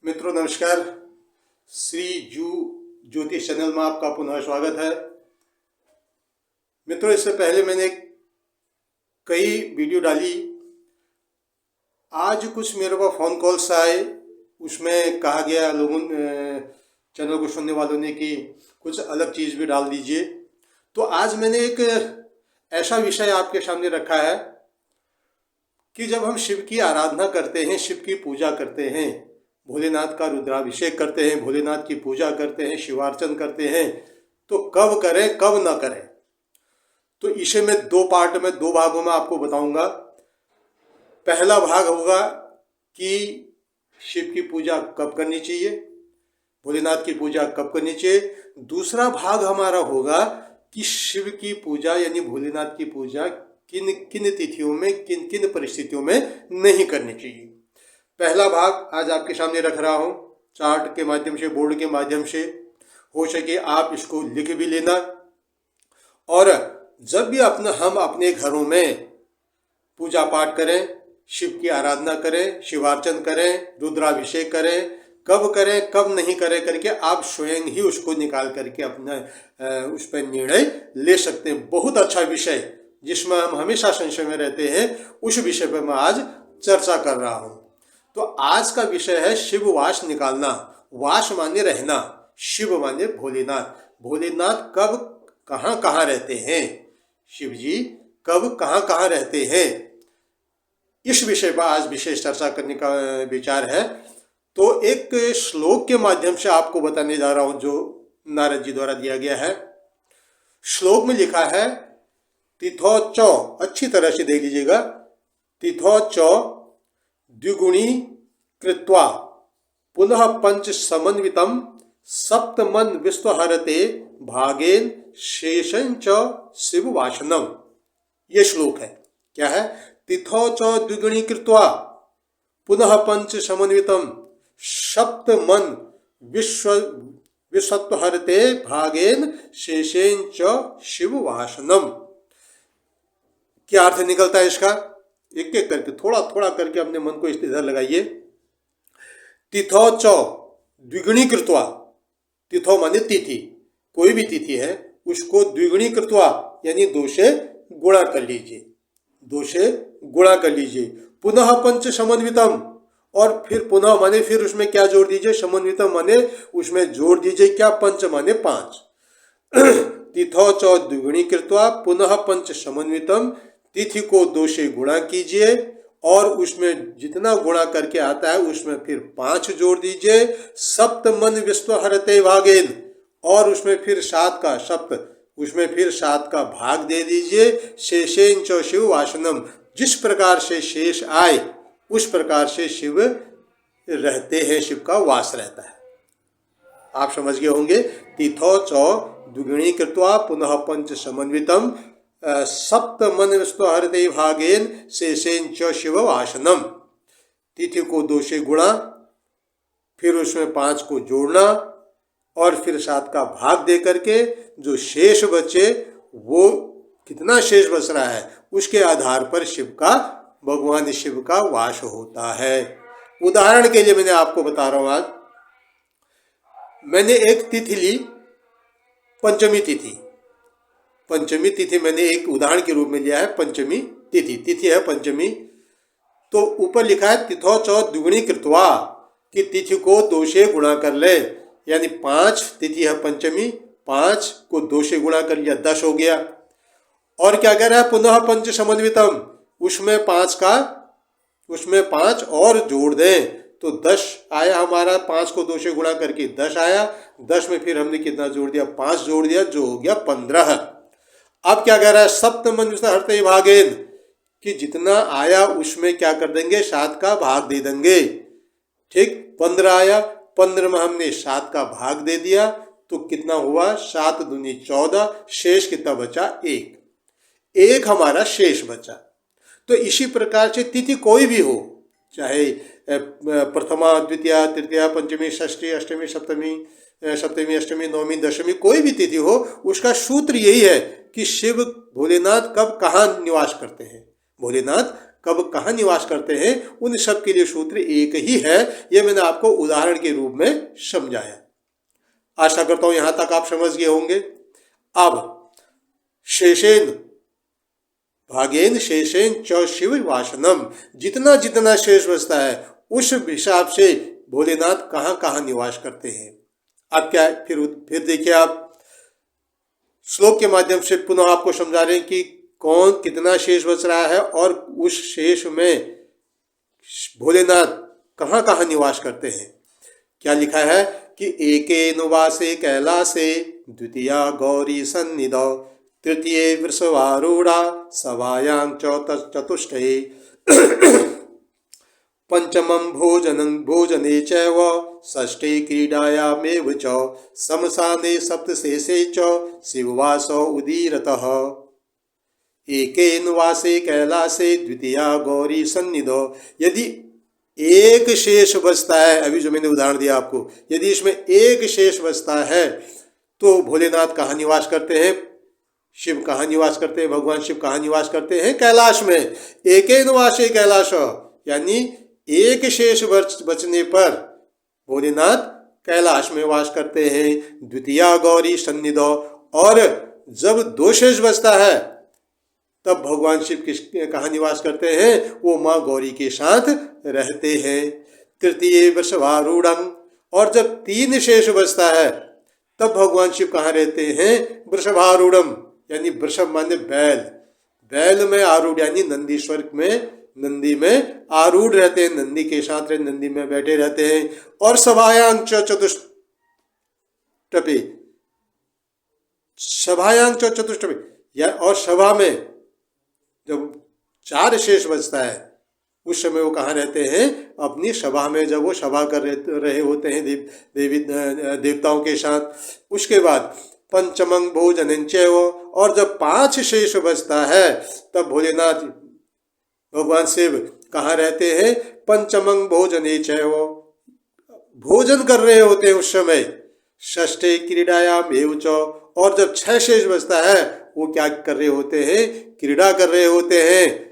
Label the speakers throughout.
Speaker 1: मित्रों नमस्कार। श्री जू ज्योतिष चैनल में आपका पुनः स्वागत है। मित्रों, इससे पहले मैंने कई वीडियो डाली। आज कुछ मेरे पास फ़ोन कॉल्स आए, उसमें कहा गया लोगों चैनल को सुनने वालों ने कि कुछ अलग चीज़ भी डाल दीजिए। तो आज मैंने एक ऐसा विषय आपके सामने रखा है कि जब हम शिव की आराधना करते हैं, शिव की पूजा करते हैं, भोलेनाथ का रुद्राभिषेक करते हैं, भोलेनाथ की पूजा करते हैं, शिवार्चन करते हैं, तो कब करें कब ना करें। तो इसे मैं दो पार्ट में, दो भागों में आपको बताऊंगा। पहला भाग होगा कि शिव की पूजा कब करनी चाहिए, भोलेनाथ की पूजा कब करनी चाहिए। दूसरा भाग हमारा होगा कि शिव की पूजा यानी भोलेनाथ की पूजा किन किन तिथियों में, किन किन परिस्थितियों में नहीं करनी चाहिए। पहला भाग आज आपके सामने रख रहा हूँ, चार्ट के माध्यम से, बोर्ड के माध्यम से। हो सके आप इसको लिख भी लेना। और जब भी हम अपने घरों में पूजा पाठ करें, शिव की आराधना करें, शिवार्चन करें, रुद्राभिषेक करें, कब नहीं करें करके आप स्वयं ही उसको निकाल करके अपना उस पर निर्णय ले सकते हैं। बहुत अच्छा विषय जिसमें हम हमेशा संशय में रहते हैं, उस विषय पर मैं आज चर्चा कर रहा हूँ। तो आज का विषय है शिव वास निकालना। वास माने रहना, शिव माने भोलेनाथ। भोलेनाथ कब कहाँ कहाँ रहते हैं, शिव जी कब कहाँ कहाँ रहते हैं, इस विषय पर आज विशेष चर्चा करने का विचार है। तो एक श्लोक के माध्यम से आपको बताने जा रहा हूँ जो नारद जी द्वारा दिया गया है। श्लोक में लिखा है तिथौ च, अच्छी तरह से देख लीजिएगा, तिथौ च द्विगुणी कृत्वा पुनः पंच समन्वितम सप्तमन विश्वहरते भागेन शेषं च शिव वासनम। ये श्लोक है। क्या है? तिथौ च द्विगुणी कृत्वा पुनः पंच समन्वितम सप्तमन विश्वहरते भागेन शेषें च शिव वासनम। क्या अर्थ निकलता है इसका? एक एक करके, थोड़ा थोड़ा करके अपने मन को इधर लगाइए। तिथौ च द्विगुणी कृत्वा, तिथौ माने तिथि, कोई भी तिथि है उसको द्विगुणी कृत्वा यानी दो से गुणा कर लीजिए, दो से गुणा कर लीजिए। पुनः पंच समन्वितम, और फिर पुनः माने फिर उसमें क्या जोड़ दीजिए, समन्वितम माने उसमें जोड़ दीजिए क्या, पंच माने पांच। तिथौ च द्विगुणी कृत्वा पुनः पंच समन्वितम, तिथि को दो से गुणा कीजिए और उसमें जितना गुणा करके आता है उसमें फिर पांच जोड़ दीजिए। सप्तमन विश्वहरते भागेन, और उसमें फिर सात का सप्त, उसमें फिर सात का भाग दे दीजिए। शेषें च शिव वासनम, जिस प्रकार से शेष आए उस प्रकार से शिव रहते हैं, शिव का वास रहता है। आप समझ गए होंगे। तिथौ च द्विगुणी कृत्वा पुनः पंच समन्वितम सप्तमन विश्वहरते भागेन शेषें च शिव वासनम। तिथि को दो से गुणा, फिर उसमें पांच को जोड़ना और फिर सात का भाग दे करके जो शेष बचे, वो कितना शेष बच रहा है उसके आधार पर शिव का, भगवान शिव का वास होता है। उदाहरण के लिए मैंने आपको बता रहा हूं, आज मैंने एक तिथि ली, पंचमी तिथि। पंचमी तिथि मैंने एक उदाहरण के रूप में लिया है, पंचमी तिथि, तिथि है पंचमी। तो ऊपर लिखा है तिथौ च द्विगुणी कृत्वा, कि तिथि को दो से गुणा कर ले, यानी पांच तिथि है पंचमी, पांच को दो से गुणा कर लिया, 10 हो गया। और क्या कह रहा है, पुनः पंच समन्वितम, उसमें पांच और जोड़ दें तो 10 आया हमारा, 5 को 2 से गुणा करके 10 आया। 10 में फिर हमने कितना जोड़ दिया, 5 जोड़ दिया, जो हो गया 15। अब क्या कह रहा है, सप्तमन विश्वहरते भागेन, कि जितना आया उसमें क्या कर देंगे, 7 का भाग दे देंगे। ठीक, 15 आया, 15 में हमने 7 का भाग दे दिया तो कितना हुआ, 7 दूनी 14, शेष कितना बचा, 1 हमारा शेष बचा। तो इसी प्रकार से तिथि कोई भी हो, चाहे प्रथमा द्वितीया तृतीया पंचमी षष्ठी अष्टमी सप्तमी अष्टमी नवमी दशमी, कोई भी तिथि हो, उसका सूत्र यही है कि शिव भोलेनाथ कब कहाँ निवास करते हैं, भोलेनाथ कब कहाँ निवास करते हैं, उन सब के लिए सूत्र एक ही है। ये मैंने आपको उदाहरण के रूप में समझाया। आशा करता हूं यहां तक आप समझ गए होंगे। अब शेषेन भागेन शेषेन च शिव वासनम, जितना जितना शेष बचता है उस हिसाब से भोलेनाथ कहाँ कहाँ निवास करते हैं। अब क्या फिर देखिए, आप श्लोक के माध्यम से पुनः आपको समझा रहे हैं कि कौन कितना शेष बच रहा है और उस शेष में भोलेनाथ कहाँ कहाँ निवास करते हैं। क्या लिखा है कि एकेनुवासे कैलासे द्वितीया गौरी सन्निधौ तृतीये वृषभारूढ़ा सभायां चतुष्टये पंचमं भोजने चैव षष्ठे क्रीडायामेव च शमशाने सप्तशेषे च शिववासो उदीरतः एकेन वासे कैलासे द्वितीया गौरी सन्निधौ। यदि एक शेष बचता है, अभी जो मैंने उदाहरण दिया आपको, यदि इसमें एक शेष बचता है तो भोलेनाथ कहाँ निवास करते हैं, शिव कहाँ निवास करते हैं, भगवान शिव कहाँ निवास करते हैं, कैलाश में। एकेन वासे कैलाश, यानी एक शेष बचने पर भोलेनाथ कैलाश में वास करते हैं। द्वितीया गौरी सन्निधौ, और जब दो शेष बचता है तब भगवान शिव कहाँ निवास करते हैं, वो माँ गौरी के साथ रहते हैं। तृतीय वृषभारूढ़ं, और जब तीन शेष बचता है तब भगवान शिव कहाँ रहते हैं, वृषभारूढ़ं, यानी वृषभ माने बैल, बैल में आरूढ़ यानी नंदीश्वर में, नंदी में आरूढ़ रहते हैं, नंदी के साथ नंदी में बैठे रहते हैं। और सभायांग चतुष्टपे, सभायांग चतुष्टपे, या और सभा में जब चार शेष बचता है उस समय वो कहाँ रहते हैं, अपनी सभा में, जब वो सभा कर रहे होते हैं देवी देवताओं के साथ। उसके बाद पंचमं भोजनं चैव, और जब पांच शेष बचता है तब भोलेनाथ भगवान शिव कहाँ रहते हैं, पंचमं भोजने चैव, भोजन कर रहे होते हैं उस समय। षष्ठे क्रीडायाम एव च, और जब छह शेष बचता है वो क्या कर रहे होते हैं, क्रीड़ा कर रहे होते हैं।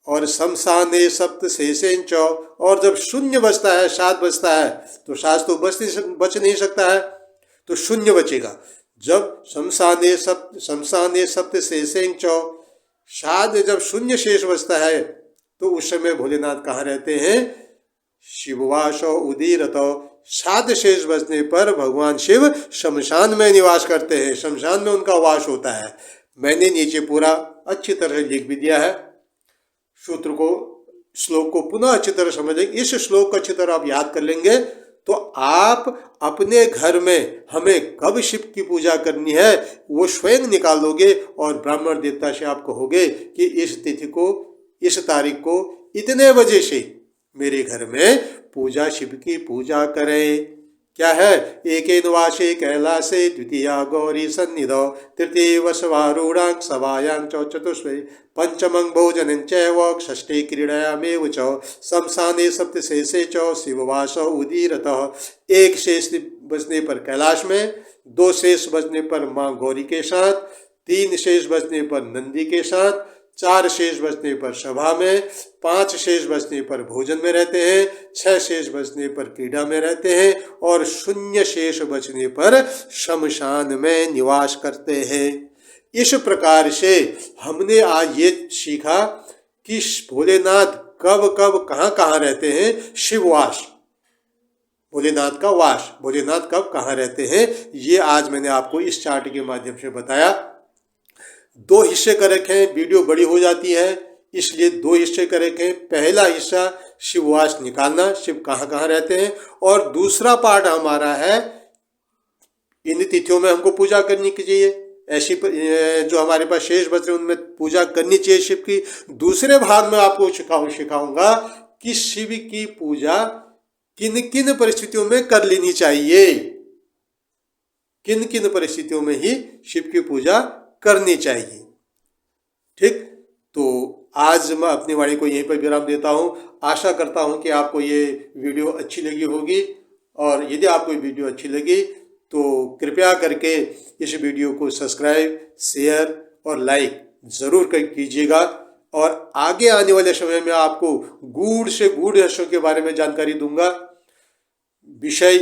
Speaker 1: और शमशाने सप्त शेषेन च, और जब शून्य बचता है, सात बचता है, तो सात तो बच नहीं सकता है, तो शून्य बचेगा। जब शमशाने सप्त शेषेन च, सात जब शून्य शेष बचता है तो उस समय भोलेनाथ कहाँ रहते हैं, शिववासो उदीरतो, सात शेष बचने पर भगवान शिव शमशान में निवास करते हैं, शमशान में उनका वास होता है। मैंने नीचे पूरा अच्छी तरह लिख भी दिया है। सूत्र को, श्लोक को पुनः अच्छी तरह समझेंगे। इस श्लोक को अच्छी तरह आप याद कर लेंगे तो आप अपने घर में हमें कब शिव की पूजा करनी है वो स्वयं निकालोगे, और ब्राह्मण देवता से आप कहोगे कि इस तिथि को, इस तारीख को इतने बजे से मेरे घर में पूजा, शिव की पूजा करें। क्या है, एकेन वासे कैलासे द्वितीया गौरी सन्निधौ तृतीय वृषभारूढ़ं सभायां चतुष्टये पंचमं भोजनं चैव षष्ठे क्रीडायामेव च शमशाने सप्तशेषे च शिववासो उदीरतः। एक शेष बचने पर कैलाश में, दो शेष बचने पर माँ गौरी के साथ, तीन शेष बचने पर नंदी के साथ, चार शेष बचने पर सभा में, पांच शेष बचने पर भोजन में रहते हैं, छह शेष बचने पर क्रीड़ा में रहते हैं, और शून्य शेष बचने पर शमशान में निवास करते हैं। इस प्रकार से हमने आज ये सीखा कि भोलेनाथ कब कब कहाँ कहाँ रहते हैं, शिववास, भोलेनाथ का वास, भोलेनाथ कब कहाँ रहते हैं, ये आज मैंने आपको इस चार्ट के माध्यम से बताया। दो हिस्से कर रखे हैं, वीडियो बड़ी हो जाती है इसलिए दो हिस्से कर रखे हैं। पहला हिस्सा शिववास निकालना, शिव कहाँ कहाँ रहते हैं, और दूसरा पार्ट हमारा है इन तिथियों में हमको पूजा करनी चाहिए, ऐसी जो हमारे पास शेष बच रहे उनमें पूजा करनी चाहिए शिव की। दूसरे भाग में आपको सिखाऊंगा कि शिव की पूजा किन किन परिस्थितियों में कर लेनी चाहिए, किन किन परिस्थितियों में ही शिव की पूजा करनी चाहिए। ठीक, तो आज मैं अपनी वाणी को यहीं पर विराम देता हूँ। आशा करता हूँ कि आपको ये वीडियो अच्छी लगी होगी, और यदि आपको वीडियो अच्छी लगी तो कृपया करके इस वीडियो को सब्सक्राइब, शेयर और लाइक ज़रूर कीजिएगा। और आगे आने वाले समय में आपको गूढ़ से गूढ़ रहस्यों के बारे में जानकारी दूंगा। विषय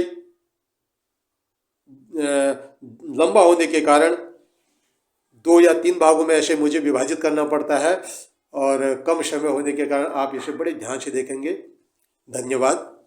Speaker 1: लंबा होने के कारण 2 या 3 भागों में ऐसे मुझे विभाजित करना पड़ता है और कम समय होने के कारण आप इसे बड़े ध्यान से देखेंगे। धन्यवाद।